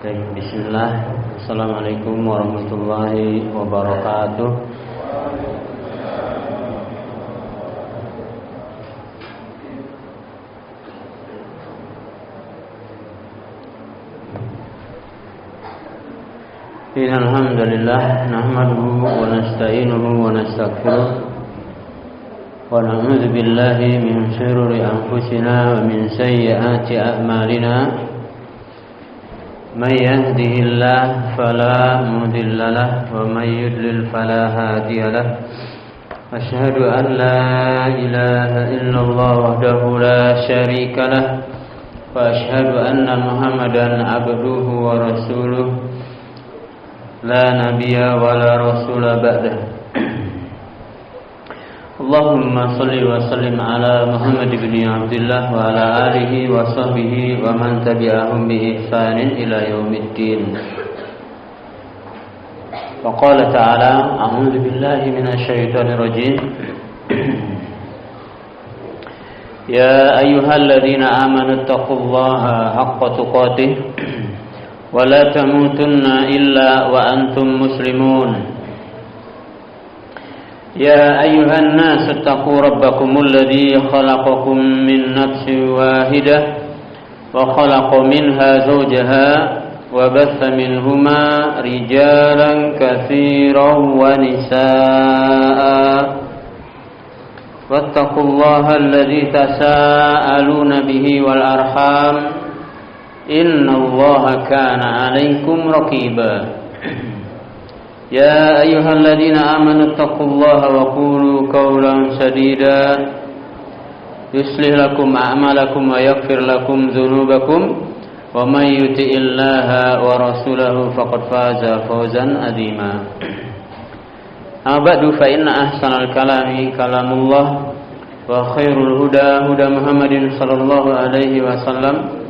Bismillah. Assalamualaikum warahmatullahi wabarakatuh. Innal hamdalillah nahmaduhu wa nasta'inuhu wa nastaghfiruh wa na'udzu billahi min shururi anfusina wa min sayyiati a'malina. Man yahdihillahu fala mudilla lahu wa man yudlil fala hadiya lahu. Asyhadu an la ilaha illallah wahdahu la syarika lahu wa asyhadu anna Muhammadan abduhu wa rasuluh la nabiyya wa la rasula ba'dah. Allahumma salli wa sallim ala Muhammad ibn Abdullah wa ala alihi wa sahbihi wa man tabi'ahum bi ihsanin ila yaumiddin. Wa qala ta'ala a'udzu billahi minasy syaithanir rajim. Ya ayyuhalladzina amanu taqullaha haqqa tuqatih wa la tamutunna illa wa antum muslimun. Ya ayyuhan nas ittaqu rabbakumul ladzi khalaqakum min nafsin wahidah wa khalaqa minha zawjaha wa batha minhuma rijalan katsiran wa nisaa. Wattaqullaha alladzi tasaaluna bihi wal arham innallaha kana 'alaikum raqiba. Ya ayyuhalladzina amanu taqullaha wa qulu qawlan sadida yuslih lakum a'malakum wa yaghfir lakum dhunubakum wa may yuti'illaha wa rasulahu faqad faza fawzan 'azima. Amma ba'du fa inna ahsanal kalami kalamullah wa khairul huda huda Muhammadin sallallahu alaihi wasallam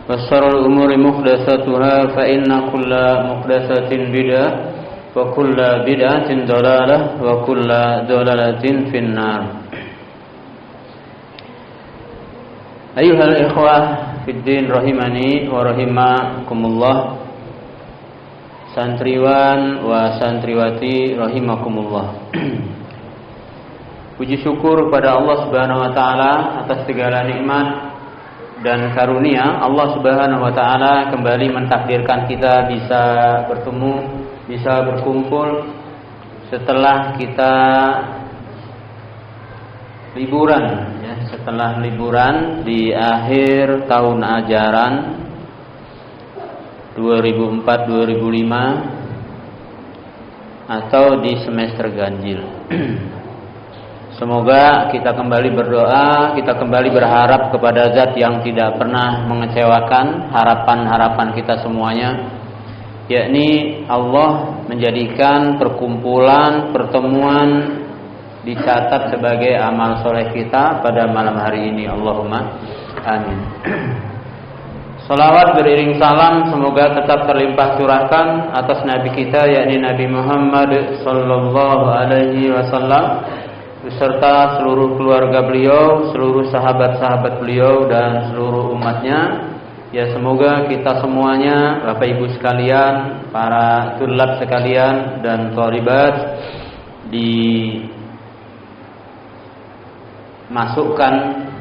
wa sharrul umuri muhdatsatuha fa inna kulla muhdatsatin bid'ah wa kulla bid'atin dhalalah wa kulla dhalalatin finnar. Ayyuhal ikhwah fid din rahimani wa rahimakumullah. Santriwan wa santriwati rahimakumullah. Puji syukur pada Allah Subhanahu wa taala atas segala nikmat dan karunia. Allah Subhanahu wa taala kembali mentakdirkan kita bisa bertemu, bisa berkumpul setelah kita liburan ya, setelah liburan di akhir tahun ajaran 2004-2005 atau di semester ganjil. Semoga kita kembali berdoa, kita kembali berharap kepada Zat yang tidak pernah mengecewakan harapan-harapan kita semuanya, yakni Allah menjadikan perkumpulan, pertemuan dicatat sebagai amal soleh kita pada malam hari ini. Allahumma amin. Salawat beriring salam semoga tetap terlimpah curahkan atas Nabi kita, yakni Nabi Muhammad sallallahu alaihi wasallam, beserta seluruh keluarga beliau, seluruh sahabat-sahabat beliau dan seluruh umatnya. Ya, semoga kita semuanya, Bapak Ibu sekalian, para tulab sekalian dan thalibat, dimasukkan,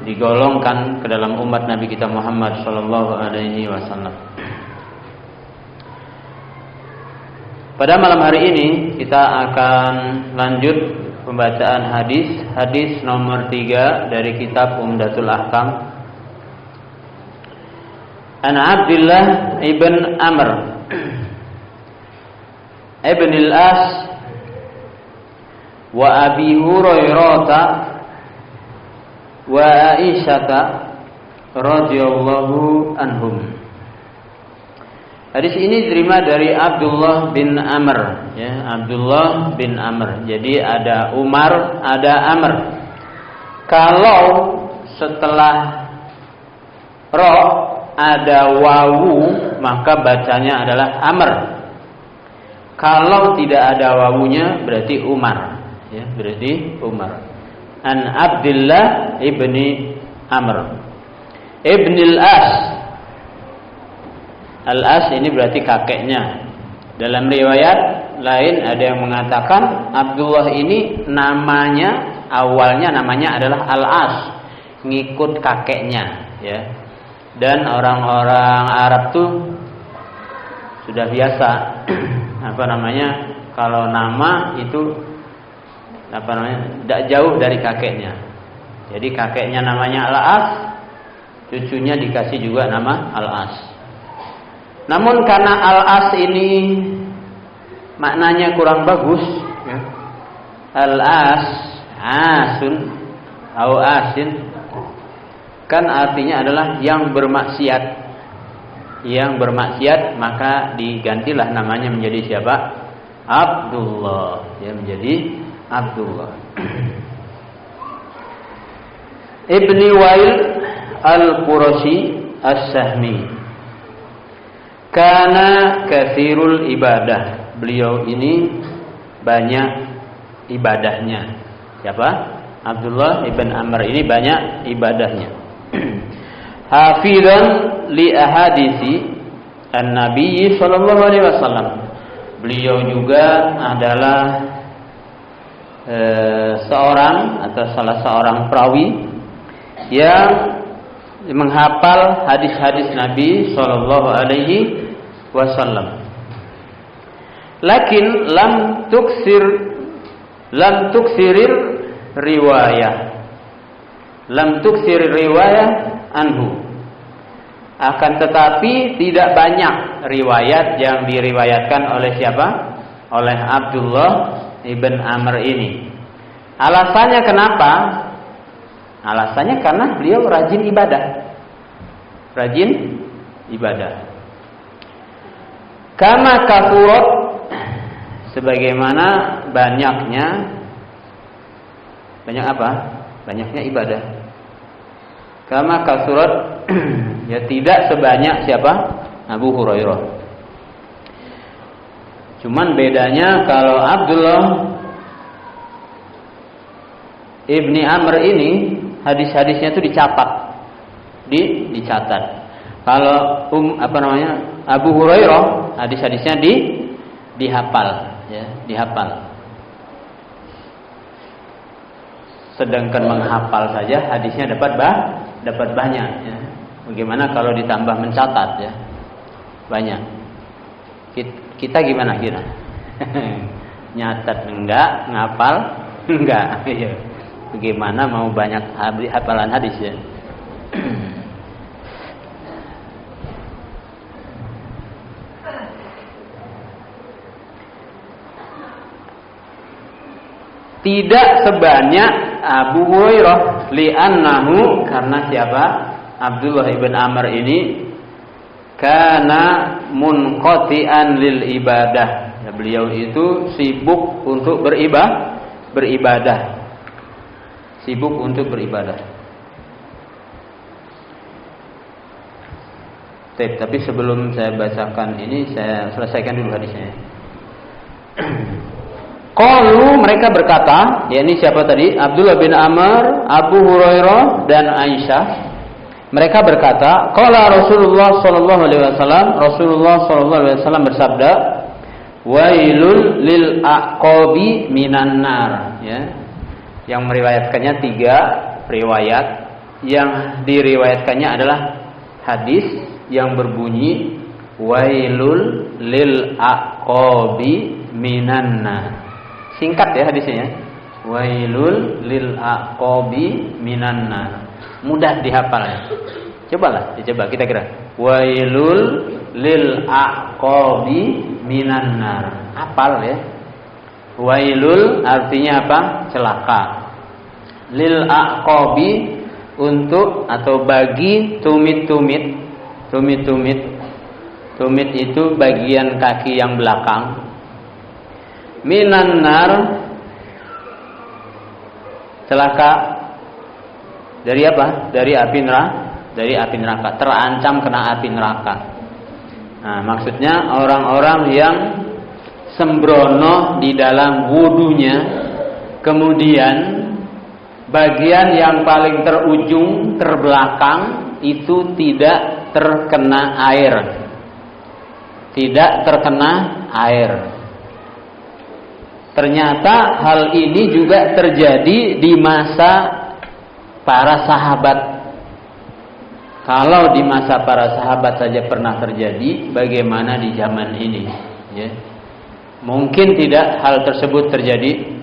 digolongkan ke dalam umat Nabi kita Muhammad sallallahu alaihi wasallam. Pada malam hari ini kita akan lanjut pembacaan hadis nomor 3 dari kitab Umdatul Ahkam. An Abdullah ibn Amr ibn al-As wa Abi Hurairah wa Aisyah radhiyallahu anhum. Hadis ini diterima dari Abdullah bin Amr ya, Abdullah bin Amr. Jadi ada Umar, ada Amr. Kalau setelah ro ada wawu, maka bacanya adalah Amr. Kalau tidak ada wawunya berarti Umar ya, berarti Umar. An Abdullah ibni Amr ibn al-As Al-As ini berarti kakeknya. Dalam riwayat lain ada yang mengatakan Abdullah ini namanya awalnya namanya adalah Al-As, ngikut kakeknya, ya. Dan orang-orang Arab tuh sudah biasa kalau nama itu tidak jauh dari kakeknya. Jadi kakeknya namanya Al-As, cucunya dikasih juga nama Al-As. Namun karena Al-As ini maknanya kurang bagus, ya. Al-As, asun atau asin, kan artinya adalah yang bermaksiat. Yang bermaksiat, maka digantilah namanya menjadi siapa? Abdullah, ya, menjadi Abdullah. Ibni Wail Al-Qurashi As-Sahmi, kana katsirul ibadah. Beliau ini banyak ibadahnya. Siapa? Abdullah ibn Amr ini banyak ibadahnya. Hafizan li ahadisi an-nabi sallallahu alaihi wasallam. Beliau juga adalah seorang atau salah seorang perawi yang menghafal hadis-hadis Nabi sallallahu alaihi wasallam. Lakin lam tuksirir riwayah anhu. Akan tetapi tidak banyak riwayat yang diriwayatkan oleh siapa? Oleh Abdullah ibn Amr ini. Alasannya kenapa? Alasannya karena beliau rajin ibadah. Kama kafurat, sebagaimana banyaknya ibadah. Kama kasurat, ya, tidak sebanyak siapa? Abu Hurairah. Cuman bedanya kalau Abdullah ibni Amr ini hadis-hadisnya itu dicatat. Kalau Abu Hurairah hadis-hadisnya dihafal, ya, dihafal. Sedangkan menghafal saja hadisnya dapat banyak, ya. Bagaimana kalau ditambah mencatat, ya? Banyak. Kita gimana kira? Nyatat enggak, ngapal enggak. Bagaimana mau banyak hafalan hadis, ya? Tidak sebanyak Abu Hurairah, li'annahu, karena siapa? Abdullah ibn Amr ini kana munqati'an lil ibadah. Ya, beliau itu sibuk untuk beribadah. Sibuk untuk beribadah. Tapi sebelum saya bacakan ini, saya selesaikan dulu hadisnya. Qalu, mereka berkata, yakni siapa tadi? Abdullah bin Amr, Abu Hurairah dan Aisyah. Mereka berkata, qala Rasulullah sallallahu alaihi wasallam, Rasulullah sallallahu alaihi wasallam bersabda, wailul lil aqabi minan nar, ya. Yang meriwayatkannya 3 riwayat. Yang diriwayatkannya adalah hadis yang berbunyi wailul lil aqabi minan nar. Singkat, ya, hadisnya. Wailul lil aqabi minan nar. Mudah dihafal, ya. Dicoba kita kira. Wailul lil aqabi minan nar. Hafal, ya. Wailul artinya apa? Celaka. Lil aqabi, untuk atau bagi tumit-tumit. Tumit itu bagian kaki yang belakang. Minan nar, celaka dari apa? Dari api neraka. Terancam kena api neraka. Nah, maksudnya orang-orang yang sembrono di dalam wudunya, kemudian bagian yang paling terujung, terbelakang itu tidak terkena air. tidak terkena air. Ternyata hal ini juga terjadi di masa para sahabat. Kalau di masa para sahabat saja pernah terjadi, bagaimana di zaman ini? Ya. Mungkin tidak hal tersebut terjadi?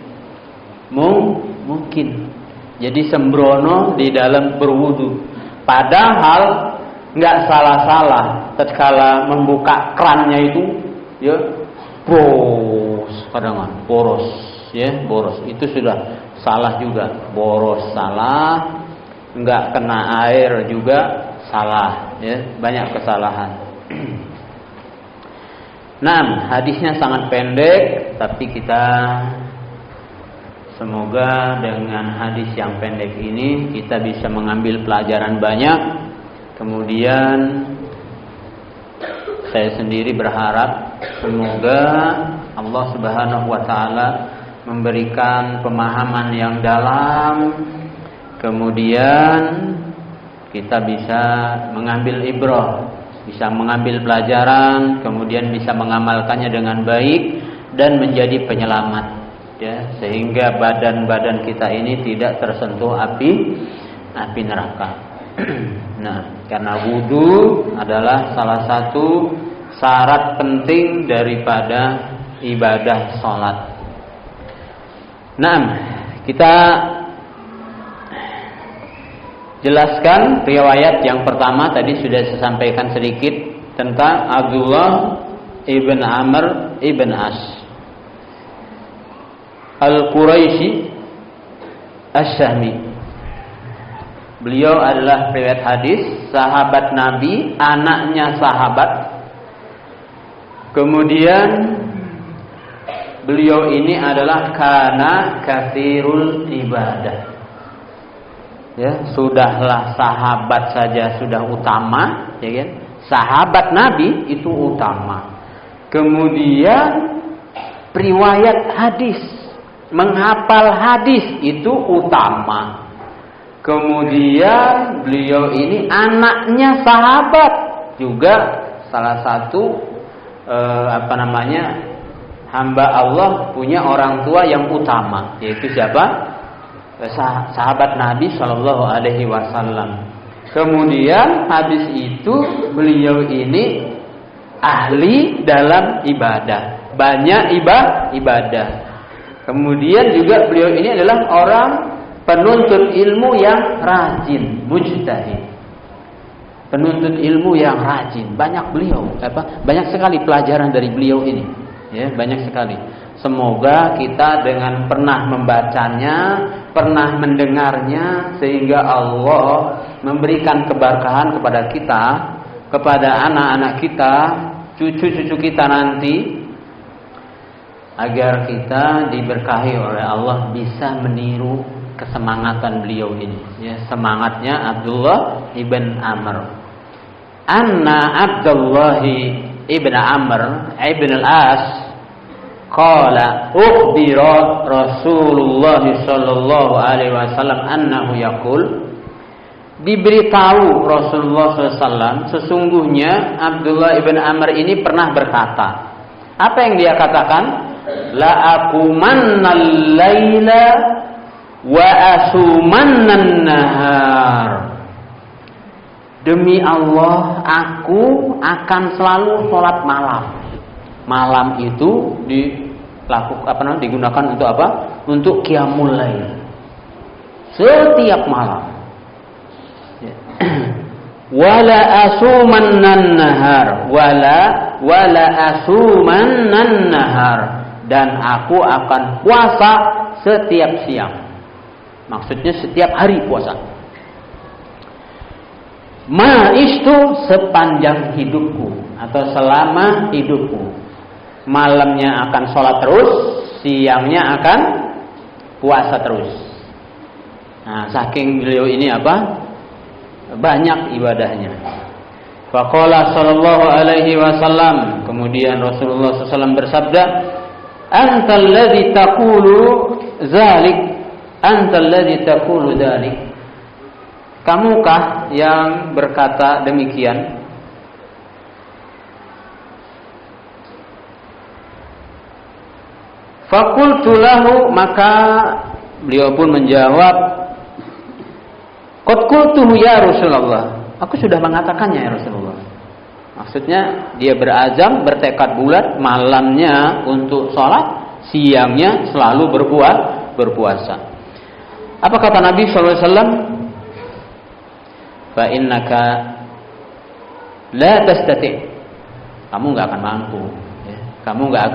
Mungkin. Jadi sembrono di dalam berwudu. Padahal nggak salah-salah tatkala membuka krannya itu, ya, boros, ya, boros. Itu sudah salah juga. Boros salah, nggak kena air juga salah, ya, banyak kesalahan. Nah, hadisnya sangat pendek, tapi kita semoga dengan hadis yang pendek ini kita bisa mengambil pelajaran banyak. Kemudian saya sendiri berharap semoga Allah Subhanahu wa taala memberikan pemahaman yang dalam, kemudian kita bisa mengambil ibrah, bisa mengambil pelajaran, kemudian bisa mengamalkannya dengan baik dan menjadi penyelamat, ya, sehingga badan-badan kita ini tidak tersentuh api neraka. Nah, karena wudu adalah salah satu syarat penting daripada ibadah sholat. Nah, kita jelaskan riwayat yang pertama tadi sudah saya sampaikan sedikit tentang Abdullah ibn Amr ibn As Al-Quraisy Asy-Syami. Beliau adalah riwayat hadis, sahabat Nabi, anaknya sahabat. Kemudian beliau ini adalah kana katsirul ibadah. Ya, sudahlah sahabat saja sudah utama, ya kan? Sahabat Nabi itu utama. Kemudian riwayat hadis, menghafal hadis itu utama. Kemudian beliau ini anaknya sahabat, juga salah satu hamba Allah punya orang tua yang utama, yaitu siapa? Sahabat Nabi Shallallahu Alaihi Wasallam. Kemudian habis itu beliau ini ahli dalam ibadah, banyak ibadah. Kemudian juga beliau ini adalah orang penuntut ilmu yang rajin, mujtahid. Penuntut ilmu yang rajin, banyak sekali pelajaran dari beliau ini, ya, banyak sekali. Semoga kita dengan pernah membacanya, pernah mendengarnya, sehingga Allah memberikan keberkahan kepada kita, kepada anak-anak kita, cucu-cucu kita nanti, agar kita diberkahi oleh Allah bisa meniru kesemangatan beliau ini, ya, semangatnya Abdullah ibn Amr. Anna Abdullah ibn Amr ibn al-As qala ukhbira Rasulullah sallallahu alaihi wasallam annahu yaqul, diberitahu Rasulullah SAW sesungguhnya Abdullah ibn Amr ini pernah berkata. Apa yang dia katakan? La aqumannal laila wa asumannan nahar. Demi Allah, aku akan selalu sholat malam. Malam itu digunakan untuk apa? Untuk qiyamul lail. Setiap malam. Wala asumannan nahar, wala asumannan nahar, dan aku akan puasa setiap siang. Maksudnya setiap hari puasa. Ma'istu sepanjang hidupku atau selama hidupku. Malamnya akan sholat terus, siangnya akan puasa terus. Nah, saking beliau ini apa? Banyak ibadahnya. Faqala sallallahu alaihi wasallam, kemudian Rasulullah SAW bersabda, Antal ladzi taqulu dzalik, antal ladzi taqulu dzalik. Kamukah yang berkata demikian? Faqultu lahu, maka beliau pun menjawab, qad qultuhu ya Rasulullah, aku sudah mengatakannya ya Rasulullah. Maksudnya dia berazam, bertekad bulat, malamnya untuk sholat, siangnya selalu berpuasa. Apa kata Nabi SAW? Fa innaka la tastati', kamu nggak akan mampu. Kamu nggak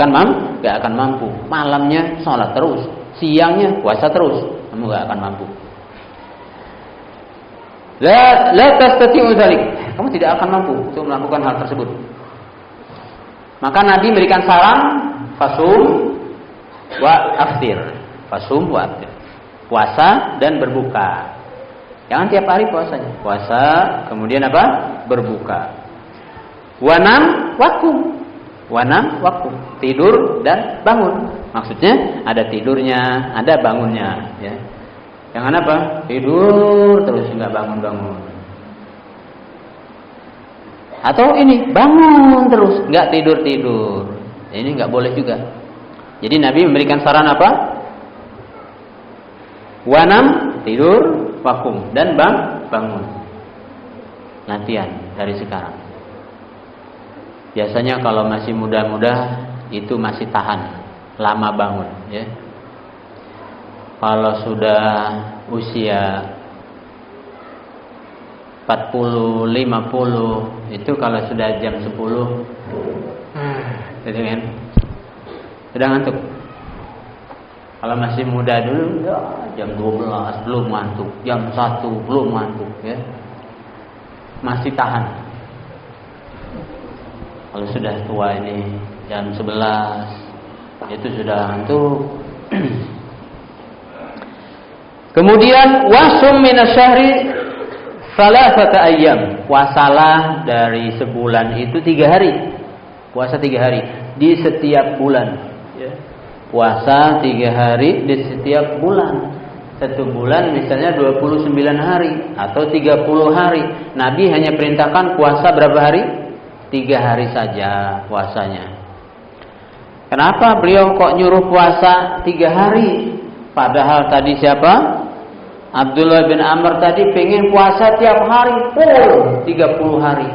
akan mampu. Malamnya sholat terus, siangnya puasa terus, kamu nggak akan mampu. La tastati'u dzalik, kamu tidak akan mampu untuk melakukan hal tersebut. Maka Nabi memberikan saran, fasum wa aftir. Fasum wa aftir. Puasa dan berbuka. Jangan tiap hari puasanya. Puasa, kemudian apa? Berbuka. Wanam wakum. Wanam wakum. Tidur dan bangun. Maksudnya ada tidurnya, ada bangunnya, ya. Jangan apa? Tidur terus nggak bangun-bangun. Atau ini bangun terus nggak tidur-tidur. Ini nggak boleh juga. Jadi Nabi memberikan saran apa? Wanam, tidur, wakum, dan bangun. Latihan dari sekarang. Biasanya kalau masih muda-muda itu masih tahan lama bangun, ya. Kalau sudah usia 40, 50, itu kalau sudah jam 10 gitu kan, sudah ngantuk. Kalau masih muda dulu ya, jam 12 belum ngantuk, jam 1 belum ngantuk, ya. Masih tahan. Kalau sudah tua ini jam 11 itu sudah ngantuk. Kemudian wasum minasyahri salasata ayyam, puasalah dari sebulan itu 3 hari. Puasa 3 hari di setiap bulan, ya. Puasa 3 hari di setiap bulan. Satu bulan misalnya 29 hari atau 30 hari. Nabi hanya perintahkan puasa berapa hari? 3 hari saja puasanya. Kenapa beliau kok nyuruh puasa 3 hari? Padahal tadi siapa? Abdullah bin Amr tadi pengen puasa tiap hari full 30 hari.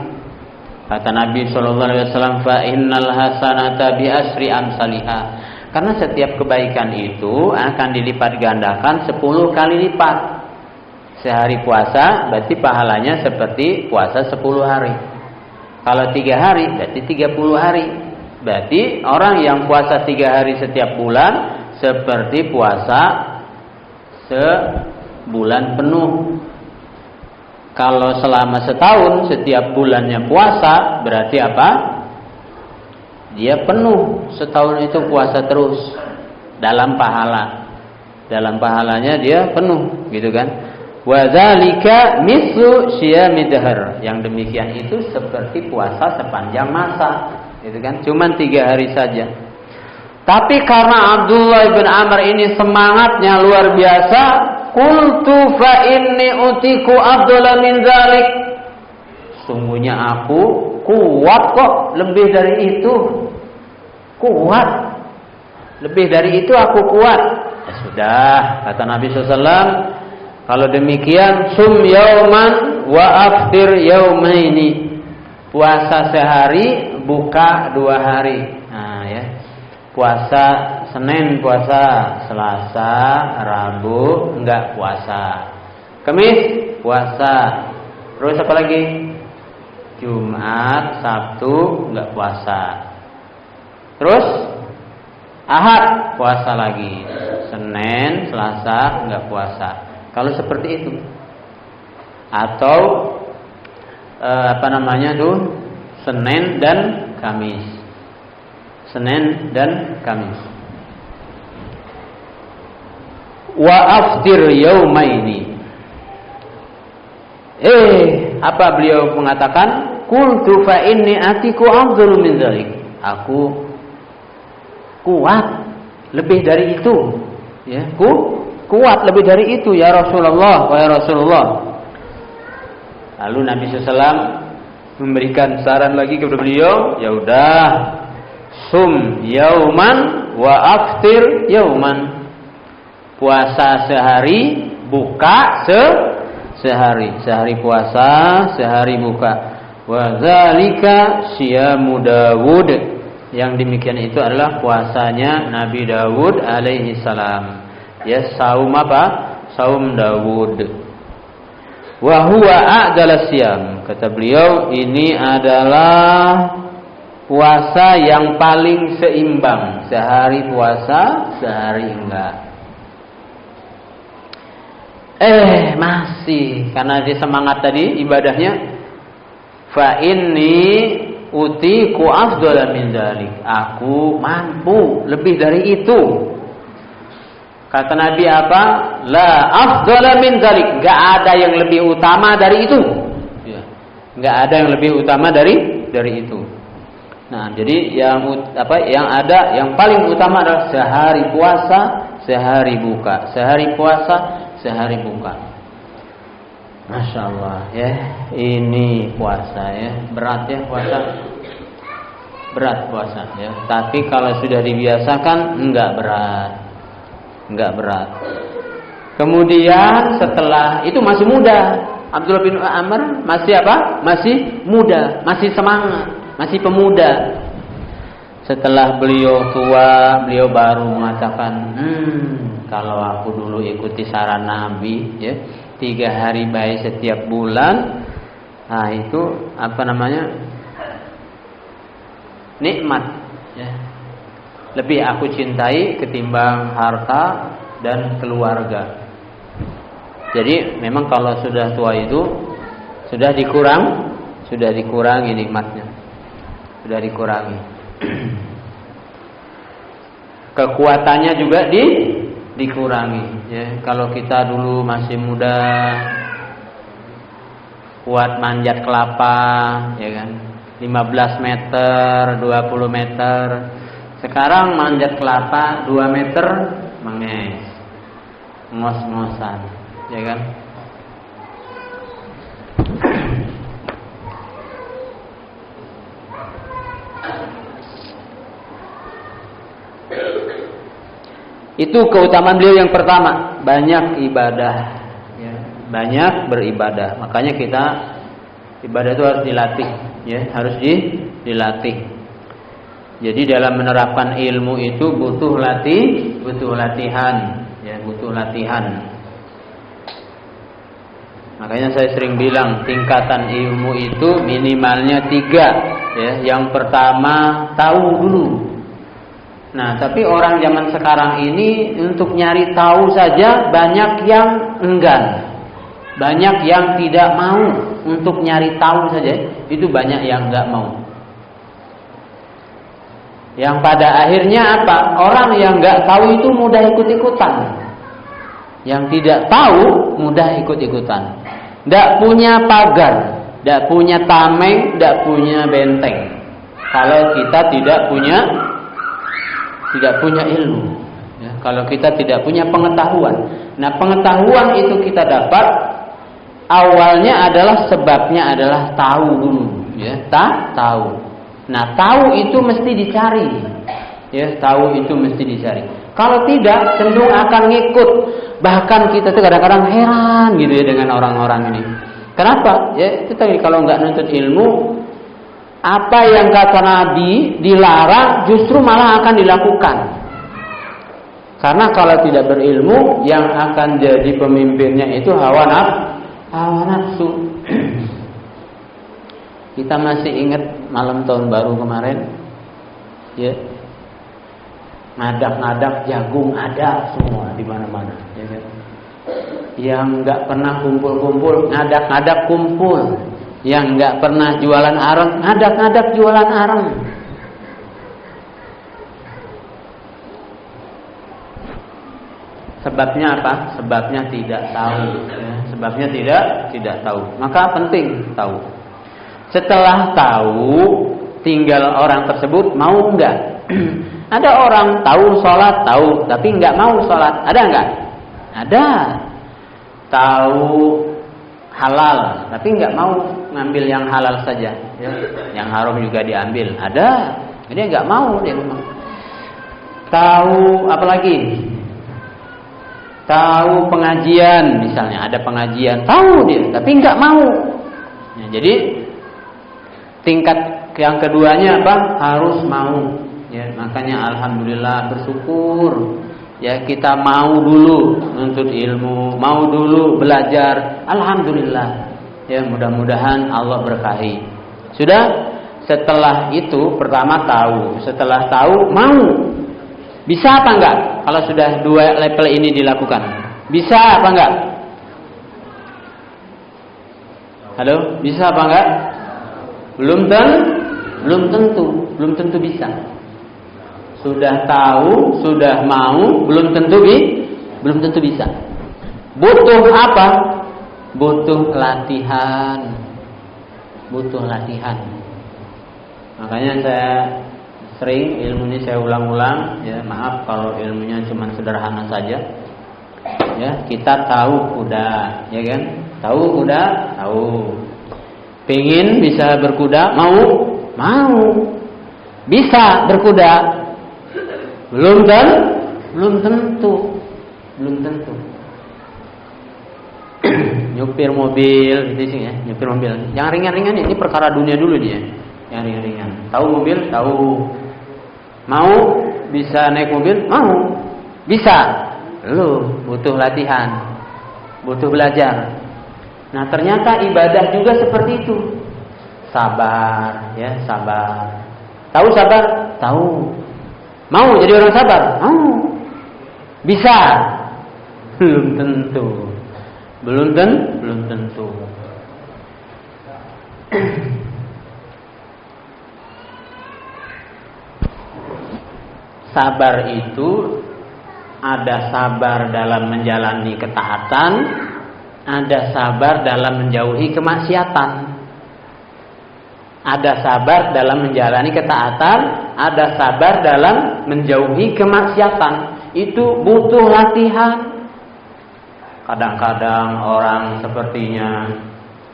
Kata Nabi SAW, fa innal hasanata bi asri amsalihha. Karena setiap kebaikan itu akan dilipat gandakan 10 kali lipat. Sehari puasa berarti pahalanya seperti puasa 10 hari. Kalau 3 hari berarti 30 hari. Berarti orang yang puasa 3 hari setiap bulan seperti puasa sebulan penuh. Kalau selama setahun setiap bulannya puasa, berarti apa? Dia penuh setahun itu puasa terus dalam pahala. Dalam pahalanya dia penuh, gitu kan? Wa dzalika mislu syiyamid dahr. Yang demikian itu seperti puasa sepanjang masa, gitu kan? Cuman 3 hari saja. Tapi karena Abdullah bin Amr ini semangatnya luar biasa, qultu fa inni utiku afdala min dzalik. Sungguhnya aku kuat kok lebih dari itu. Kuat. Lebih dari itu aku kuat. Ya sudah, kata Nabi SAW, kalau demikian sum yauman wa aftir yaumaini. Puasa sehari, buka 2 hari. Nah, ya. Puasa Senin puasa, Selasa, Rabu enggak puasa, Kamis puasa, terus apa lagi? Jumat, Sabtu enggak puasa, terus Ahad puasa lagi, Senin, Selasa enggak puasa. Kalau seperti itu, atau Senin dan Kamis. Senin dan Kamis. Wa aftir yaumaini. Apa beliau mengatakan? Qultu fa inni atiku afdalu min dzalik. Aku kuat lebih dari itu. Ya, kuat lebih dari itu ya Rasulullah, wahai Rasulullah. Lalu Nabi SAW memberikan saran lagi kepada beliau, ya udah, sum yauman wa aftir yauman. Puasa sehari, buka sehari. Sehari puasa, sehari buka. Wa dzalika siyamu Dawud. Yang demikian itu adalah puasanya Nabi Dawud alaihi salam. Ya, saum apa? Saum Dawud. Wa huwa a'dal siyam. Kata beliau, ini adalah puasa yang paling seimbang. Sehari puasa, sehari enggak. Masih karena dia semangat tadi ibadahnya. Fa inni utiku afdhala min dzalik. Aku mampu lebih dari itu. Kata Nabi apa? La afdhala min dzalik. Enggak ada yang lebih utama dari itu. Ya. Enggak ada yang lebih utama dari itu. Nah, jadi yang ada yang paling utama adalah sehari puasa, sehari buka. Sehari puasa, sehari buka. Masya Allah ya. Ini puasa ya. Berat ya puasa. Berat puasa ya. Tapi kalau sudah dibiasakan enggak berat. Kemudian setelah itu masih muda. Abdullah bin Amr masih apa? Masih muda, masih semangat, masih pemuda. Setelah beliau tua, beliau baru mengatakan, kalau aku dulu ikuti saran Nabi, ya, 3 hari baik setiap bulan, nah itu apa namanya? Nikmat, ya. Lebih aku cintai ketimbang harta dan keluarga. Jadi memang kalau sudah tua itu sudah dikurangi nikmatnya, sudah dikurangi. Kekuatannya juga dikurangi ya. Kalau kita dulu masih muda kuat manjat kelapa ya kan, 15 meter, 20 meter. Sekarang manjat kelapa 2 meter menges, ngos-ngosan ya kan. Itu keutamaan beliau yang pertama, banyak ibadah ya, banyak beribadah. Makanya kita ibadah itu harus dilatih ya, harus dilatih. Jadi dalam menerapkan ilmu itu butuh latihan ya, butuh latihan. Makanya saya sering bilang tingkatan ilmu itu minimalnya 3 ya. Yang pertama tahu dulu. Nah, tapi orang zaman sekarang ini untuk nyari tahu saja banyak yang enggan. Banyak yang tidak mau untuk nyari tahu saja. Itu banyak yang enggak mau. Yang pada akhirnya apa? Orang yang enggak tahu itu mudah ikut-ikutan. Yang tidak tahu mudah ikut-ikutan. Enggak punya pagar, enggak punya tameng, enggak punya benteng. Kalau kita tidak punya ilmu ya, kalau kita tidak punya pengetahuan. Nah, pengetahuan itu kita dapat awalnya adalah sebabnya adalah tahu dulu ya, tahu. Nah, tahu itu mesti dicari ya, tahu itu mesti dicari. Kalau tidak cenderung akan ngikut. Bahkan kita tuh kadang-kadang heran gitu ya dengan orang-orang ini. Kenapa? Ya itu tadi, kalau nggak nuntut ilmu, apa yang kata Nabi dilarang justru malah akan dilakukan. Karena kalau tidak berilmu, yang akan jadi pemimpinnya itu hawa nafsu. Kita masih ingat malam tahun baru kemarin, ya, ngadak-ngadak jagung ada semua di mana-mana, ya kan? Yang nggak pernah kumpul-kumpul, ngadak-ngadak kumpul. Yang nggak pernah jualan areng, ngadak-ngadak jualan areng. Sebabnya apa? Sebabnya tidak tahu. Ya. Sebabnya tidak tahu. Maka penting tahu. Setelah tahu, tinggal orang tersebut mau enggak. Ada orang tahu sholat, tahu, tapi enggak mau sholat. Ada enggak? Ada. Tahu halal, tapi enggak mau ngambil yang halal saja. Ya. Yang haram juga diambil. Ada. Dia enggak mau. tahu apalagi? Tahu pengajian misalnya, ada pengajian, tahu dia tapi nggak mau. Nah, jadi tingkat yang keduanya apa? Harus mau. Ya, makanya alhamdulillah bersyukur. Ya, kita mau dulu nuntut ilmu, mau dulu belajar. Alhamdulillah. Ya, mudah-mudahan Allah berkahi. Sudah, setelah itu pertama tahu, setelah tahu mau. Bisa apa enggak? Kalau sudah dua level ini dilakukan, bisa apa enggak? Halo, bisa apa enggak? Belum tentu bisa. Sudah tahu, sudah mau, belum tentu bisa. Butuh apa? Butuh latihan. Makanya saya sering ilmu ini saya ulang-ulang, ya maaf kalau ilmunya cuma sederhana saja. Ya, kita tahu kuda, ya kan? Tahu kuda, tahu. Pengen bisa berkuda, mau. Bisa berkuda, belum tentu. Nyupir mobil, gitu sih ya, nyupir mobil. Yang ringan-ringan ini perkara dunia dulu dia. Yang ringan-ringan. Tahu mobil, tahu. Mau bisa naik mobil, mau. Bisa. Lu butuh latihan, butuh belajar. Nah, ternyata ibadah juga seperti itu. Sabar, ya, sabar. Tahu sabar? Tahu. Mau jadi orang sabar? Mau. Bisa? Belum tentu. Sabar itu ada sabar dalam menjalani ketaatan, ada sabar dalam menjauhi kemaksiatan. Ada sabar dalam menjalani ketaatan, ada sabar dalam menjauhi kemaksiatan. Itu butuh latihan. Kadang-kadang orang sepertinya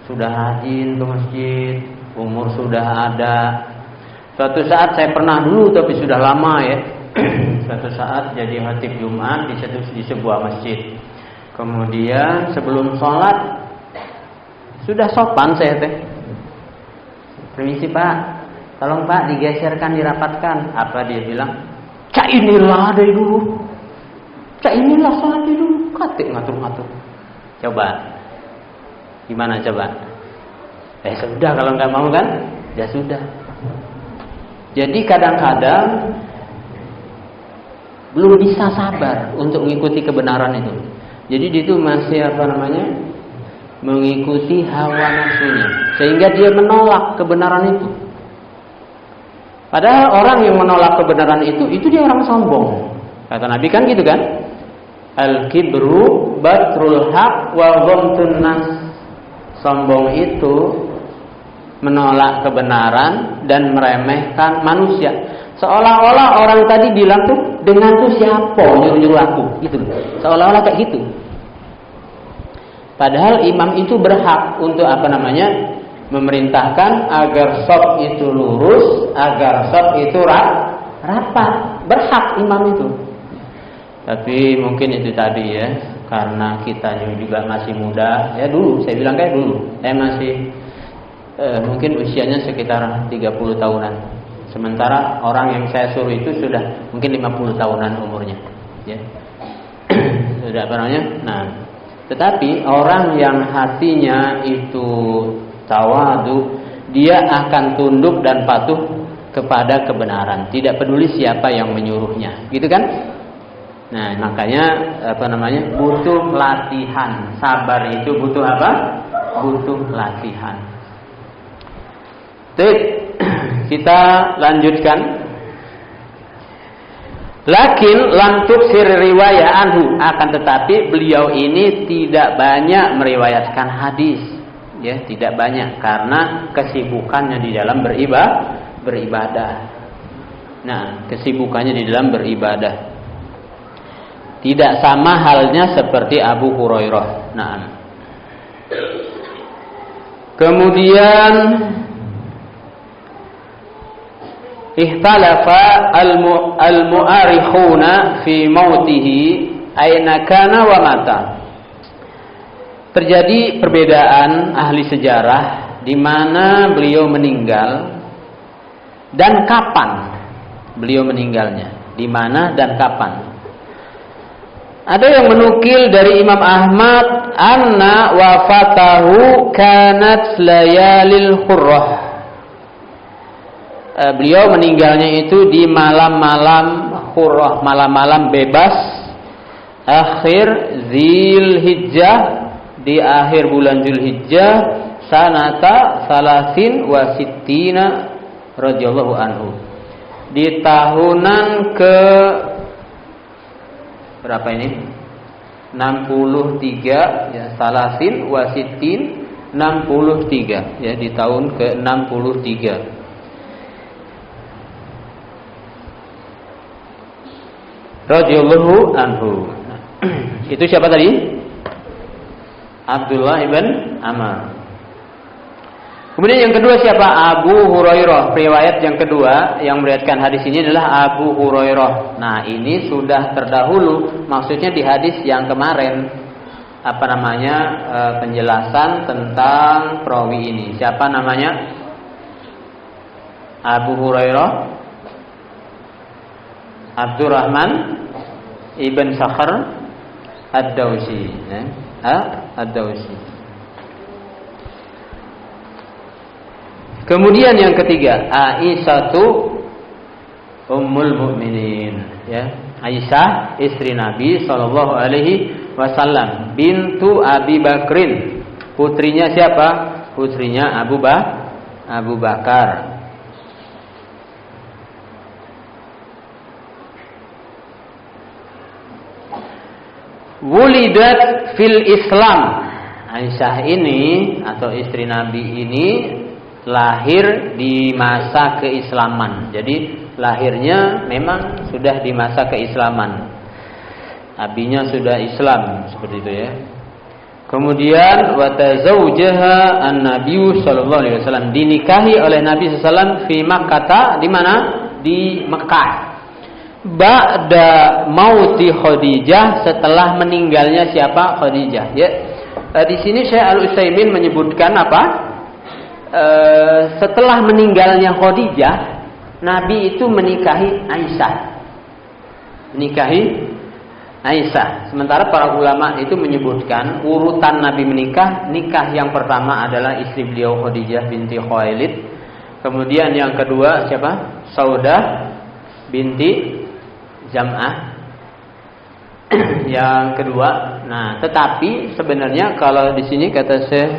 sudah rajin ke masjid, umur sudah ada. Suatu saat saya pernah dulu tapi sudah lama ya. Suatu saat jadi khatib Jumat di sebuah masjid. Kemudian sebelum sholat sudah sopan saya teh. Permisi Pak, tolong Pak digeserkan, dirapatkan. Apa dia bilang? Cak inilah dari dulu. Cak inilah sholat dari dulu. Katik ngatur-ngatur. Coba, gimana coba? Sudah kalau nggak mau kan, ya sudah. Jadi kadang-kadang belum bisa sabar untuk mengikuti kebenaran itu. Jadi dia itu masih mengikuti hawa nafsunya, sehingga dia menolak kebenaran itu. Padahal orang yang menolak kebenaran itu dia orang sombong. Kata Nabi kan gitu kan? Al-kibru batrul haq wa ghamtun nas. Sombong itu menolak kebenaran dan meremehkan manusia. Seolah-olah orang tadi bilang tuh dengan tuh siapa nyuruh aku gitu. Seolah-olah kayak gitu. Padahal imam itu berhak untuk memerintahkan agar shaf itu lurus, agar shaf itu rapat. Berhak imam itu. Tapi mungkin itu tadi ya, karena kita juga masih muda. Ya dulu, saya bilang kayak dulu. Saya masih mungkin usianya sekitar 30 tahunan. Sementara orang yang saya suruh itu sudah mungkin 50 tahunan umurnya. Ya. Sudah Nah, tetapi orang yang hatinya itu tawadu, dia akan tunduk dan patuh kepada kebenaran, tidak peduli siapa yang menyuruhnya, gitu kan? Nah, makanya butuh latihan. Sabar itu butuh apa? Butuh latihan. Baik, kita lanjutkan. Lakin lam tuksir riwayah anhu, akan tetapi beliau ini tidak banyak meriwayatkan hadis, ya, tidak banyak karena kesibukannya di dalam beribadah. Nah, kesibukannya di dalam beribadah. Tidak sama halnya seperti Abu Hurairah. Nah, kemudian Ikhtalafa al-mu'arikhuna fi mautihi aina kana wa mata. Terjadi perbedaan ahli sejarah di mana beliau meninggal dan kapan beliau meninggalnya, di mana dan kapan. Ada yang menukil dari Imam Ahmad anna wafatahu kanat layalil khurrah. Beliau meninggalnya itu di malam-malam khurrah, malam-malam bebas akhir Dzulhijjah, di akhir bulan Dzulhijjah sanata salasin wa sittina radhiyallahu anhu, di tahunan ke berapa ini? 63 ya, salasin wa sittin 63 ya, di tahun ke 63 radhiyallahu anhu. Itu siapa tadi? Abdullah ibn Amr. Kemudian yang kedua siapa? Abu Hurairah. Riwayat yang kedua yang meriwayatkan hadis ini adalah Abu Hurairah. Nah, ini sudah terdahulu, maksudnya di hadis yang kemarin penjelasan tentang perawi ini. Siapa namanya? Abu Hurairah Abdurrahman ibn Sakhr Ad-Dawsi, Ad-Dawsi. Kemudian yang ketiga, Aisyatu Ummul Mukminin, ya. Aisyah istri Nabi sallallahu alaihi wasallam, bintu Abi Bakrin. Putrinya siapa? Putrinya Abu Bakar. Wulidat fil Islam. Aisyah ini atau istri Nabi ini lahir di masa keislaman. Jadi lahirnya memang sudah di masa keislaman. Abinya sudah Islam, seperti itu ya. Kemudian wa tazawwajaha an-nabiy sallallahu alaihi wasallam, dinikahi oleh Nabi sallallahu alaihi wasallam fi Makkah, di mana? Di Mekah. Ba'da mauti Khadijah, setelah meninggalnya siapa? Khadijah. Ya. Di sini Syekh Al-Utsaimin menyebutkan apa? Setelah meninggalnya Khadijah, Nabi itu menikahi Aisyah. Menikahi Aisyah. Sementara para ulama itu menyebutkan urutan Nabi menikah, nikah yang pertama adalah istri beliau Khadijah binti Khuwailid. Kemudian yang kedua siapa? Saudah binti Jam'ah. Yang kedua, nah tetapi sebenarnya kalau di sini kata Syekh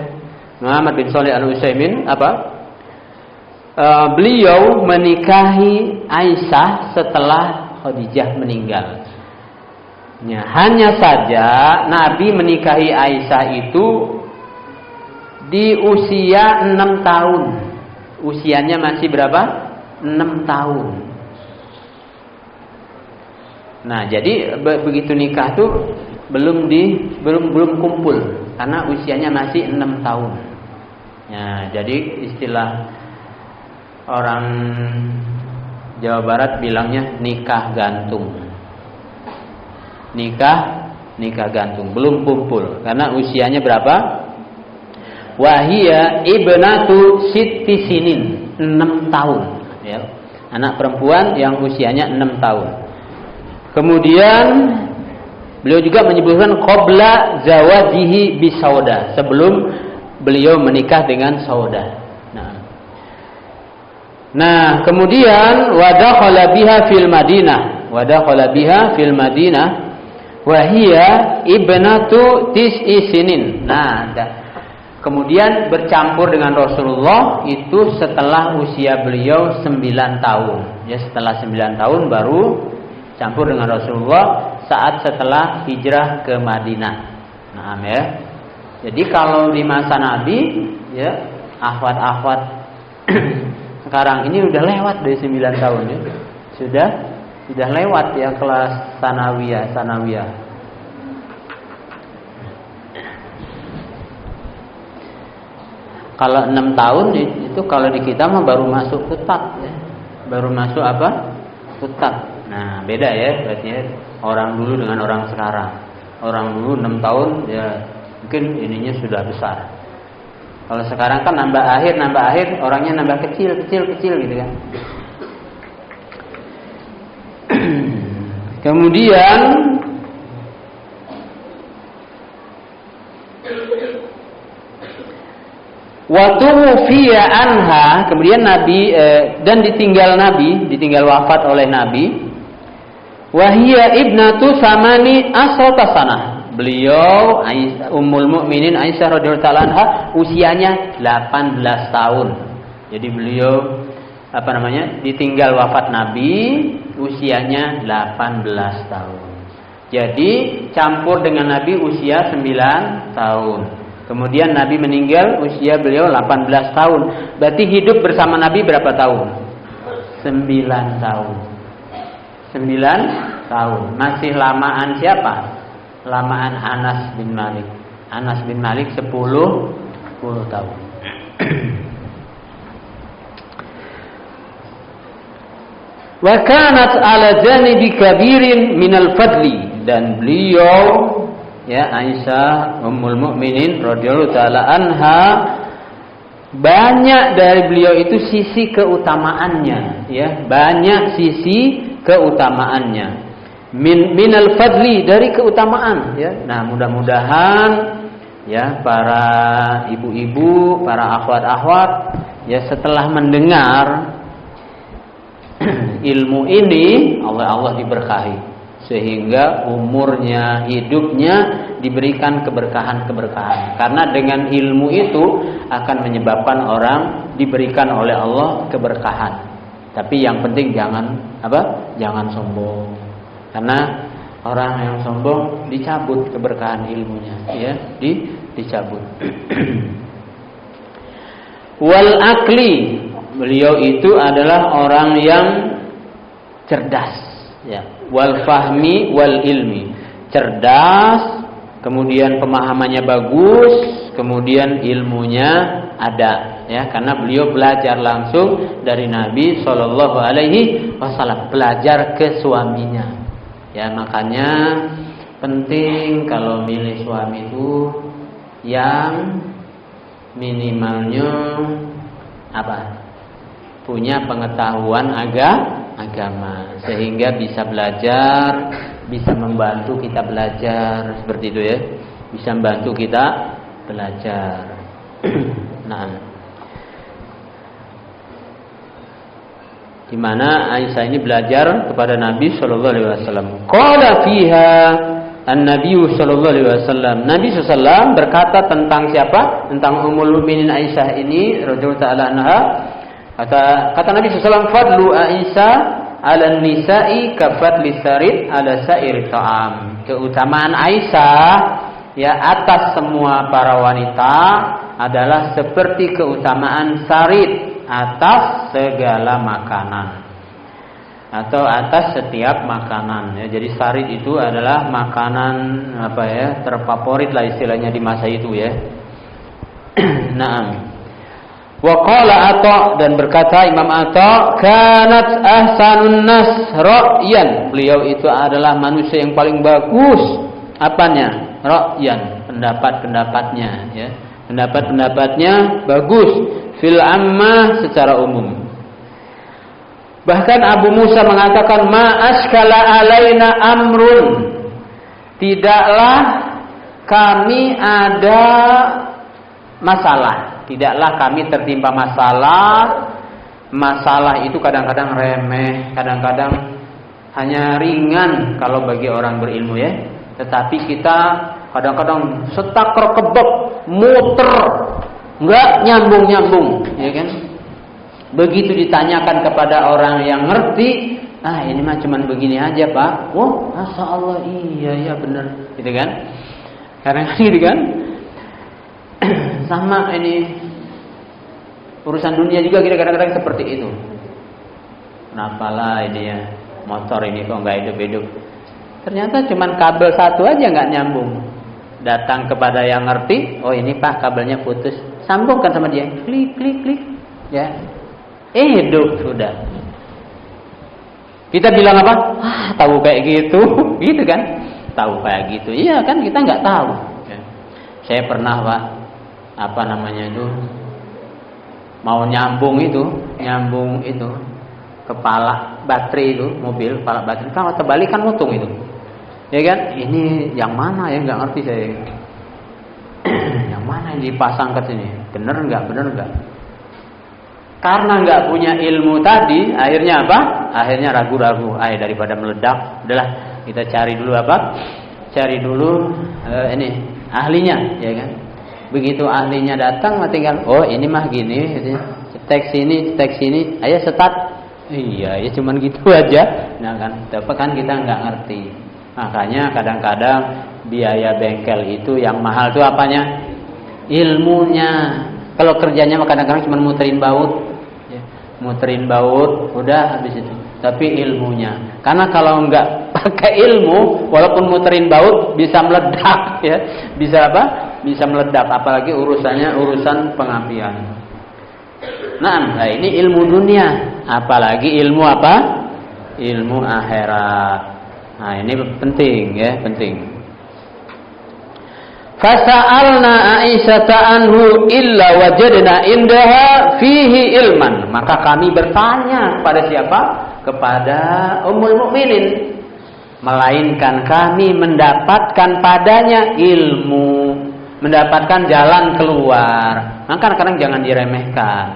Muhammad bin Shalih Al-Utsaimin beliau menikahi Aisyah setelah Khadijah meninggal. Ya, hanya saja Nabi menikahi Aisyah itu di usia 6 tahun. Usianya masih berapa? 6 tahun. Nah, jadi begitu nikah tuh belum kumpul karena usianya masih 6 tahun. Ya, jadi istilah orang Jawa Barat bilangnya nikah gantung. Nikah gantung, belum kumpul karena usianya berapa? Wahia ibnatu sitti sinin, 6 tahun, ya. Anak perempuan yang usianya 6 tahun. Kemudian beliau juga menyebutkan qabla zawajihi bi Saudah, sebelum beliau menikah dengan Saudah. Nah, kemudian wadakhala biha fil Madinah wa hiya ibnatu tis'i sinin. Nah, kemudian bercampur dengan Rasulullah itu setelah usia beliau 9 tahun. Ya, setelah 9 tahun baru campur dengan Rasulullah saat setelah hijrah ke Madinah. Nah, ya. Jadi kalau di masa Nabi, ya, akhwat-akhwat sekarang ini udah lewat dari 9 tahun ya. Sudah lewat ya kelas sanawiyah. Kalau 6 tahun itu kalau di kita mah baru masuk tetap ya. baru masuk apa? Hutab. Nah, beda ya berarti ya, orang dulu dengan orang sekarang. Orang dulu 6 tahun ya mungkin ininya sudah besar. Kalau sekarang kan nambah akhir, orangnya nambah kecil gitu kan. Kemudian waktu fiya anha, kemudian Nabi dan ditinggal wafat oleh Nabi. Wahia ibnatu samani asrata sanah. Beliau Ummul Mukminin Aisyah radhiyallahu anha usianya 18 tahun. Jadi beliau ditinggal wafat Nabi usianya 18 tahun. Jadi campur dengan Nabi usia 9 tahun. Kemudian Nabi meninggal usia beliau 18 tahun. Berarti hidup bersama Nabi berapa tahun? 9 tahun. 9 tahun. Masih lamaan siapa? Lamaan Anas bin Malik. Anas bin Malik 10 tahun. Wa kanat ala janibi kabirin minal fadli, dan beliau ya Aisyah Ummul Mukminin radhiyallahu taala anha, banyak dari beliau itu sisi keutamaannya, ya, banyak sisi keutamaannya. Minal fadli, dari keutamaan, ya. Nah, mudah-mudahan ya para ibu-ibu, para akhwat-akhwat ya setelah mendengar ilmu ini Allah diberkahi sehingga umurnya, hidupnya diberikan keberkahan-keberkahan. Karena dengan ilmu itu akan menyebabkan orang diberikan oleh Allah keberkahan. Tapi yang penting jangan sombong. Karena orang yang sombong dicabut keberkahan ilmunya, ya, dicabut. Wal akli, beliau itu adalah orang yang cerdas, ya. Wal fahmi wal ilmi, cerdas, kemudian pemahamannya bagus, kemudian ilmunya ada, ya, karena beliau belajar langsung dari Nabi Shallallahu Alaihi Wasallam, belajar ke suaminya. Ya, makanya penting kalau milih suami itu yang minimalnya punya pengetahuan agama, sehingga bisa belajar, bisa membantu kita belajar, seperti itu ya, bisa membantu kita belajar. Nah, di mana Aisyah ini belajar kepada Nabi sallallahu alaihi wasallam. Qala fiha an-nabiy sallallahu alaihi wasallam. Nabi sallallahu alaihi wasallam berkata tentang siapa? Tentang Ummul Mukminin Aisyah ini radhiyallahu taala anha. Kata Nabi sallallahu alaihi wasallam, fadlu Aisyah 'ala nisa'i ka fadli sarid 'ala sa'ir ta'am. Keutamaan Aisyah ya atas semua para wanita adalah seperti keutamaan sarid atas segala makanan atau atas setiap makanan, ya. Jadi sarid itu adalah makanan terfavorit lah istilahnya di masa itu, ya. Naam. Wa qala Atha, dan berkata Imam Atha, kanat ahsanun nas ra'yan, beliau itu adalah manusia yang paling bagus apanya? Ra'yan, pendapat-pendapatnya, ya. Pendapat-pendapatnya bagus fil ammah, secara umum. Bahkan Abu Musa mengatakan, ma askala alaina amrun, tidaklah kami ada masalah, tidaklah kami tertimpa masalah. Masalah itu kadang-kadang remeh, kadang-kadang hanya ringan kalau bagi orang berilmu, ya. Tetapi kita kadang-kadang setak kebek, muter, enggak nyambung, ya kan? Begitu ditanyakan kepada orang yang ngerti, ini mah cuman begini aja, Pak. Oh, Masya Allah, iya benar, gitu kan? Karena gitu kan? Sama ini urusan dunia juga kita kadang-kadang seperti itu. Kenapa lah ini ya, motor ini kok nggak hidup-hidup? Ternyata cuman kabel satu aja nggak nyambung. Datang kepada yang ngerti, oh ini Pak kabelnya putus, sambungkan sama dia, klik, ya, hidup sudah. Kita bilang apa? Tahu kayak gitu, gitu kan? Tahu kayak gitu. Iya kan, kita nggak tahu. Ya. Saya pernah Pak, apa namanya itu, mau nyambung itu kepala baterai itu mobil, kepala baterai. Kalau terbalik kan mutung itu. Ya kan? Ini yang mana ya? Nggak ngerti saya. Yang mana yang dipasang ke sini? Bener nggak? Karena nggak punya ilmu tadi, akhirnya apa? Akhirnya ragu-ragu. Daripada meledak, udahlah kita cari dulu apa? Cari dulu ini ahlinya, ya kan? Begitu ahlinya datang, tinggal ini mah gini, cetek sini, ayo start. Iya, ya cuman gitu aja. Nah kan, tapi kan kita nggak ngerti. Makanya kadang-kadang biaya bengkel itu yang mahal itu apanya? Ilmunya. Kalau kerjanya mah kadang-kadang cuma muterin baut, udah habis itu. Tapi ilmunya. Karena kalau nggak pakai ilmu, walaupun muterin baut bisa meledak, ya. Bisa apa? Bisa meledak. Apalagi urusan pengapian. Nah, ini ilmu dunia. Apalagi ilmu apa? Ilmu akhirat. Nah, ini penting, ya, penting. Fasa'alna Aisyata anhu illa wajadna indaha fihi ilman. Maka kami bertanya kepada siapa? Kepada Ummul Mukminin. Melainkan kami mendapatkan padanya ilmu, mendapatkan jalan keluar. Maka kadang-kadang jangan diremehkan.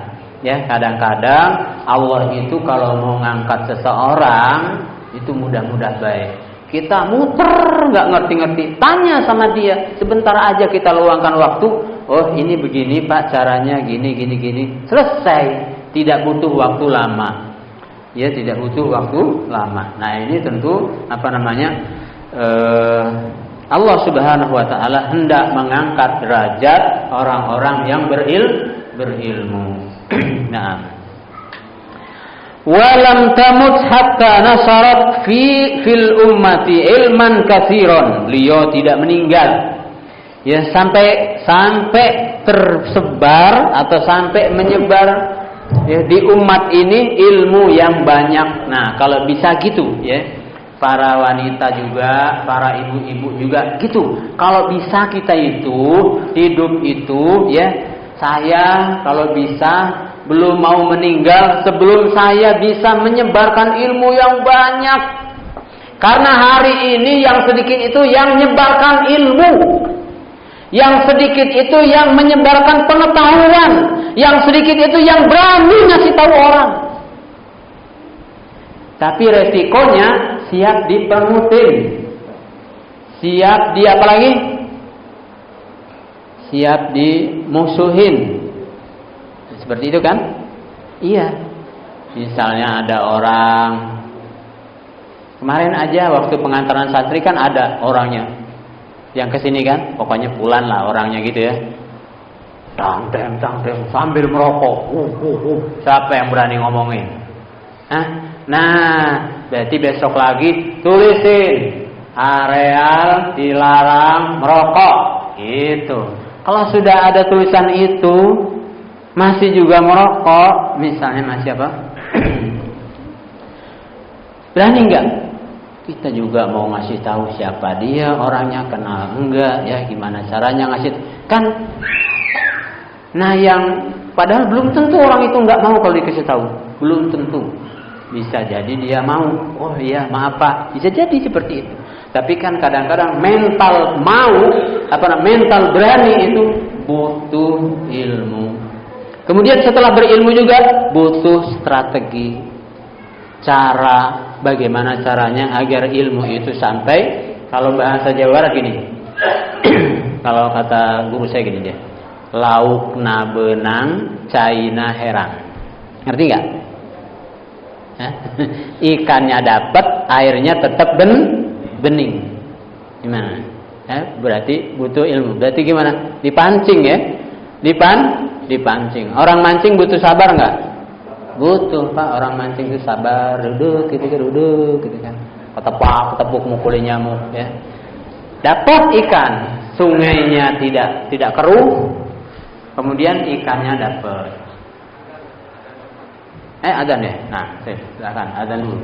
Ya, kadang-kadang Allah itu kalau mau ngangkat seseorang itu mudah-mudah baik. Kita muter nggak ngerti-ngerti, tanya sama dia, sebentar aja kita luangkan waktu. Oh ini begini Pak caranya, gini, selesai. Tidak butuh waktu lama, ya tidak butuh waktu lama. Nah ini tentu apa namanya Allah Subhanahu Wa Taala hendak mengangkat derajat orang-orang yang berilmu. Nah. Walam tamut hatta nasarat fil ummati ilman katsiran. Beliau tidak meninggal. Ya sampai tersebar atau sampai menyebar ya, di umat ini ilmu yang banyak. Nah, kalau bisa gitu ya. Para wanita juga, para ibu-ibu juga gitu. Kalau bisa kita itu hidup itu ya, saya kalau bisa belum mau meninggal sebelum saya bisa menyebarkan ilmu yang banyak. Karena hari ini yang sedikit itu yang menyebarkan ilmu. Yang sedikit itu yang menyebarkan pengetahuan. Yang sedikit itu yang berani ngasih tahu orang. Tapi resikonya siap dipermutin. Siap di apa lagi? Siap dimusuhin. Seperti itu kan? Iya. Misalnya ada orang, kemarin aja waktu pengantaran santri kan ada orangnya yang kesini kan, pokoknya pulan lah orangnya gitu ya. Tang dem sambil merokok. Siapa yang berani ngomongin? Nah, berarti besok lagi tulisin areal dilarang merokok. Gitu. Kalau sudah ada tulisan itu masih juga merokok, misalnya masih apa? Berani enggak? Kita juga mau ngasih tahu siapa dia, orangnya kenal enggak, ya gimana caranya ngasih kan? Nah yang padahal belum tentu orang itu enggak mau kalau dikasih tahu, belum tentu. Bisa jadi dia mau. Oh iya maaf Pak, bisa jadi seperti itu. Tapi kan kadang-kadang mental mau, mental berani itu butuh ilmu. Kemudian setelah berilmu juga butuh strategi, cara bagaimana caranya agar ilmu itu sampai. Kalau bahasa Jawa Barat gini, kalau kata guru saya gini deh, lauk na benang, caina herang. Ngerti nggak? Ikannya dapat, airnya tetap bening. Gimana? Berarti butuh ilmu. Berarti gimana? Dipancing ya? Dipancing. Orang mancing butuh sabar nggak? Butuh Pak. Orang mancing itu sabar, duduk gitu kan. Ketepuk mukulin nyamuk ya. Dapat ikan, sungainya tidak keruh, kemudian ikannya dapat. Azan ya. Nah, silakan azan dulu.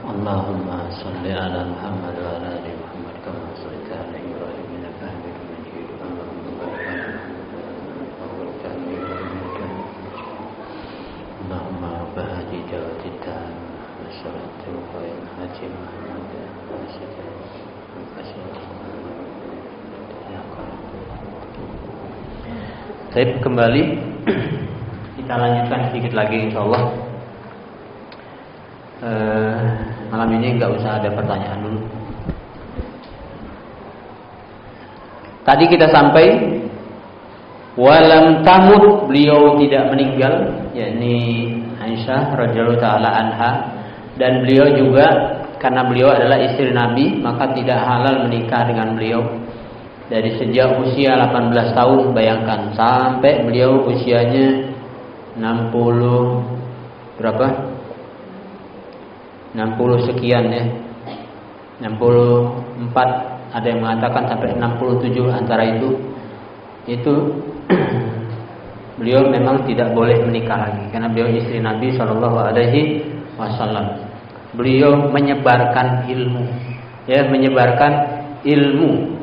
Allahumma salli ala Muhammad wa ala ali Muhammad kama shallaita ala Ibrahim innaka Hamidum Majid. Allahumma barik ala Muhammad wa ala ali Muhammad. Allahumma rabb hadhihi da'wati tammah wa salatu khairin haji Muhammad wa Baik, kembali kita lanjutkan sedikit lagi insyaallah. Malam ini nggak usah ada pertanyaan dulu. Tadi kita sampai walam tamut, beliau tidak meninggal, yakni Aisyah radhiyallahu taala anha, dan beliau juga karena beliau adalah istri Nabi maka tidak halal menikah dengan beliau dari sejak usia 18 tahun. Bayangkan sampai beliau usianya 60 berapa? 60 sekian ya, 64, ada yang mengatakan sampai 67 antara itu beliau memang tidak boleh menikah lagi karena beliau istri Nabi Shallallahu Alaihi Wasallam. Beliau menyebarkan ilmu, ya, menyebarkan ilmu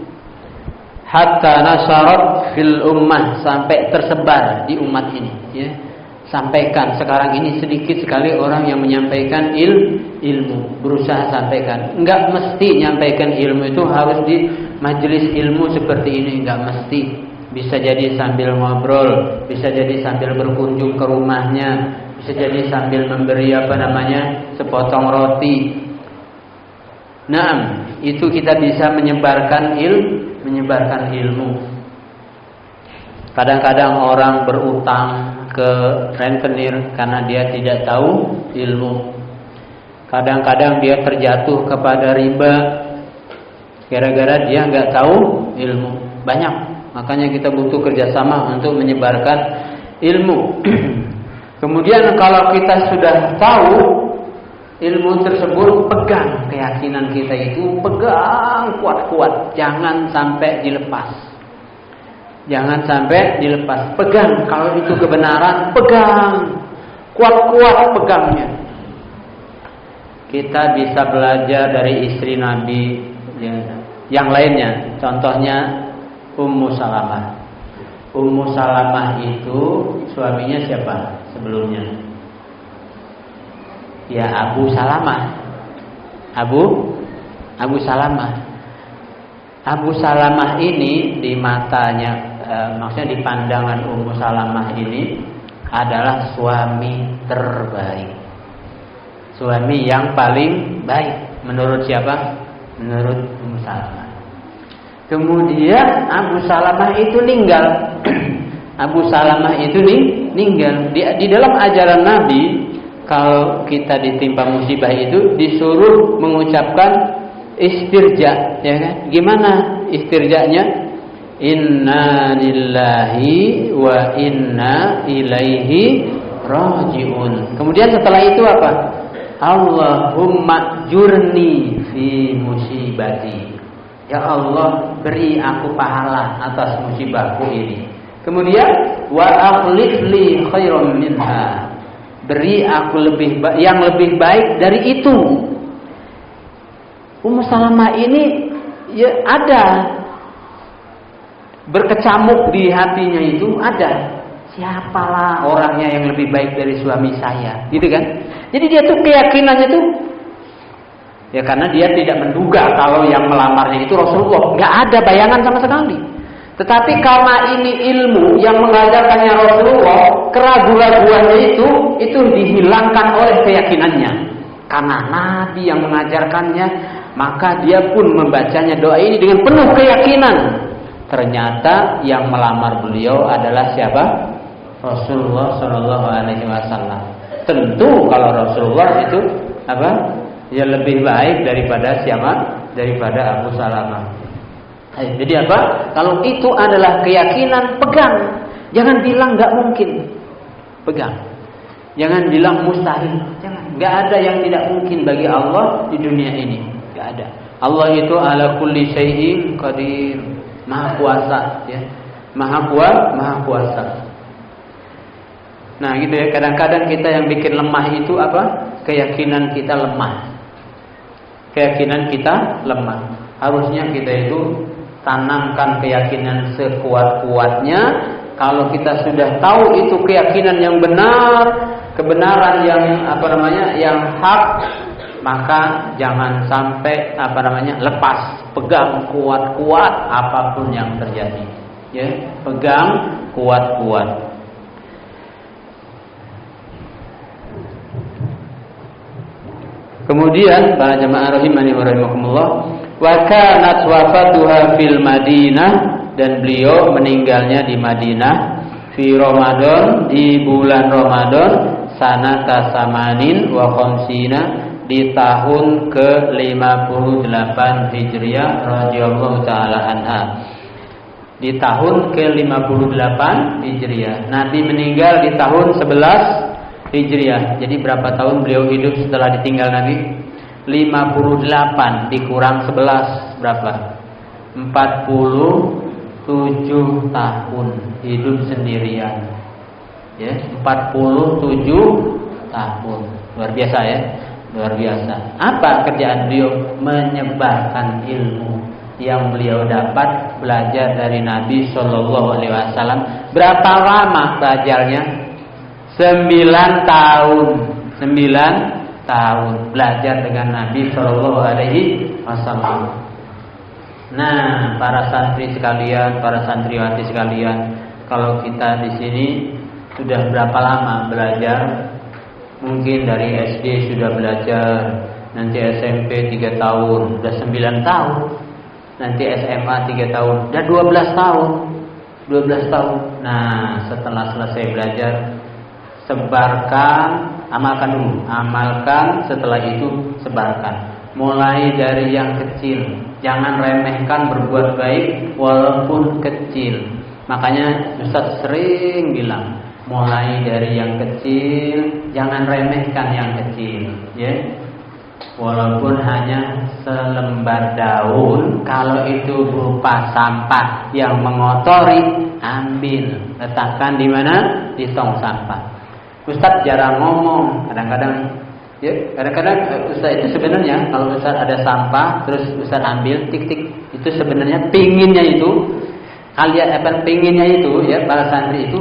hatta nasarat fil ummah, sampai tersebar di umat ini, ya. Sampaikan, sekarang ini sedikit sekali orang yang menyampaikan ilmu, berusaha sampaikan. Enggak mesti nyampaikan ilmu itu harus di majelis ilmu seperti ini, enggak mesti. Bisa jadi sambil ngobrol, bisa jadi sambil berkunjung ke rumahnya, bisa jadi sambil memberi sepotong roti. Naam, itu kita bisa menyebarkan ilmu. Kadang-kadang orang berutang ke rentenir karena dia tidak tahu ilmu. Kadang-kadang dia terjatuh kepada riba gara-gara dia nggak tahu ilmu. Banyak, makanya kita butuh kerjasama untuk menyebarkan ilmu. Kemudian kalau kita sudah tahu ilmu tersebut, pegang keyakinan kita itu, pegang kuat-kuat, jangan sampai dilepas. Jangan sampai dilepas. Pegang, kalau itu kebenaran, pegang. Kuat-kuat pegangnya. Kita bisa belajar dari istri Nabi yang lainnya. Contohnya Ummu Salamah. Ummu Salamah itu suaminya siapa sebelumnya? Ya, Abu Salamah. Abu Salamah. Abu Salamah ini di matanya, maksudnya di pandangan Ummu Salamah ini adalah suami terbaik, suami yang paling baik. Menurut siapa? Menurut Ummu Salamah. Kemudian Abu Salamah itu meninggal. Abu Salamah itu meninggal. Di dalam ajaran Nabi, kalau kita ditimpa musibah itu disuruh mengucapkan istirja, ya kan? Gimana istirjanya? Inna lillahi wa inna ilaihi rajiun. Kemudian setelah itu apa? Allahumma jurni fi musibati. Ya Allah, beri aku pahala atas musibahku ini. Kemudian wa akhlif li khairan minha. Beri aku yang lebih baik dari itu. Ummu Salamah ini ya ada berkecamuk di hatinya itu, ada siapalah orangnya yang lebih baik dari suami saya, gitu kan? Jadi dia tuh keyakinannya tuh ya karena dia tidak menduga kalau yang melamarnya itu Rasulullah, nggak ada bayangan sama sekali. Tetapi karena ini ilmu yang mengajarkannya Rasulullah, keraguan-raguannya itu dihilangkan oleh keyakinannya. Karena Nabi yang mengajarkannya, maka dia pun membacanya doa ini dengan penuh keyakinan. Ternyata yang melamar beliau adalah siapa? Rasulullah Shallallahu Alaihi Wasallam. Tentu kalau Rasulullah itu apa? Ya lebih baik daripada siapa? Daripada Abu Salamah. Jadi apa? Kalau itu adalah keyakinan, pegang. Jangan bilang nggak mungkin. Pegang. Jangan bilang mustahil. Jangan. Nggak ada yang tidak mungkin bagi Allah di dunia ini. Nggak ada. Allah itu ala kulli syai'in qadir. Maha kuasa, ya. Maha kuasa. Nah, gitu ya. Kadang-kadang kita yang bikin lemah itu apa? Keyakinan kita lemah. keyakinan kita lemah. Harusnya kita itu tanamkan keyakinan sekuat-kuatnya. Kalau kita sudah tahu itu keyakinan yang benar, kebenaran yang yang hak, maka jangan sampai lepas, pegang kuat-kuat apapun yang terjadi. Ya, pegang kuat-kuat. Kemudian para jemaah rahimani wa rahimakumullah, wa kanat wafatuha fil Madinah, dan beliau meninggalnya di Madinah fi Ramadan, di bulan Ramadan, sanata samanin wa khamsina, di tahun ke-58 Hijriah radhiyallahu taala anha. Di tahun ke-58 Hijriah. Nabi meninggal di tahun 11 Hijriah. Jadi berapa tahun beliau hidup setelah ditinggal Nabi? 58 dikurang 11 berapa? 47 tahun hidup sendirian. Ya, 47 tahun. Luar biasa ya. Luar biasa. Apa kerjaan beliau? Menyebarkan ilmu yang beliau dapat belajar dari Nabi Shallallahu Alaihi Wasallam. Berapa lama belajarnya? 9 tahun. 9 tahun belajar dengan Nabi Shallallahu Alaihi Wasallam. Nah, para santri sekalian, para santriwati sekalian, kalau kita di sini sudah berapa lama belajar? Mungkin dari SD sudah belajar, nanti SMP 3 tahun, sudah 9 tahun. Nanti SMA 3 tahun, sudah 12 tahun. 12 tahun. Nah, setelah selesai belajar, sebarkan, amalkan dulu. Amalkan, setelah itu sebarkan. Mulai dari yang kecil. Jangan remehkan berbuat baik walaupun kecil. Makanya Ustaz sering bilang, mulai dari yang kecil, jangan remehkan yang kecil, ya. Walaupun hanya selembar daun, kalau itu berupa sampah yang mengotori, ambil, letakkan di mana? Di tong sampah. Ustaz jarang ngomong, kadang-kadang Ustaz itu sebenarnya kalau Ustaz ada sampah terus Ustaz ambil tik-tik, itu sebenarnya pinginnya itu pinginnya itu ya, para santri itu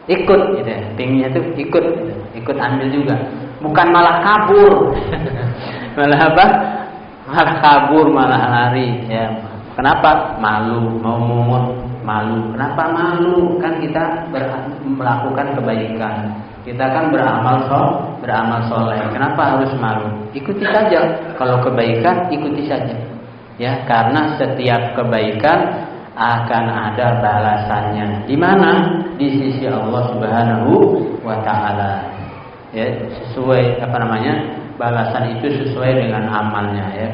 ikut gitu ya. Pinginnya itu ikut ambil juga, bukan malah kabur. Malah apa? Malah kabur, malah lari ya. Kenapa? Malu, mau mungut, malu. Kenapa malu? Kan kita melakukan kebaikan. Kita kan beramal soleh. Kenapa harus malu? Ikuti saja. Kalau kebaikan, ikuti saja. Ya, karena setiap kebaikan akan ada balasannya. Di mana? Di sisi Allah Subhanahu wa taala. Ya, sesuai balasan itu sesuai dengan amalnya ya.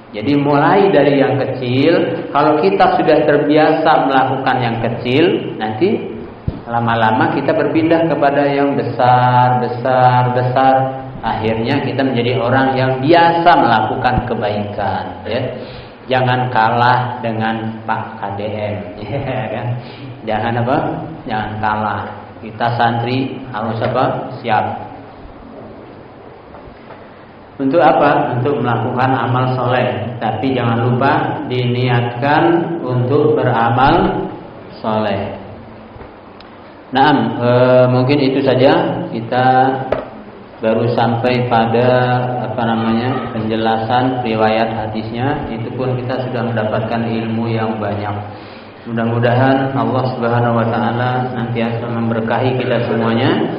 Jadi mulai dari yang kecil, kalau kita sudah terbiasa melakukan yang kecil, nanti lama-lama kita berpindah kepada yang besar. Akhirnya kita menjadi orang yang biasa melakukan kebaikan ya. Jangan kalah dengan Pak KDM ya kan? Jangan kalah. Kita santri harus siap. Untuk apa? Untuk melakukan amal soleh. Tapi jangan lupa diniatkan untuk beramal soleh. Nah, mungkin itu saja. Kita baru sampai pada penjelasan riwayat hadisnya. Itu pun kita sudah mendapatkan ilmu yang banyak. Mudah-mudahan Allah Subhanahu wa taala nantiasa memberkahi kita semuanya.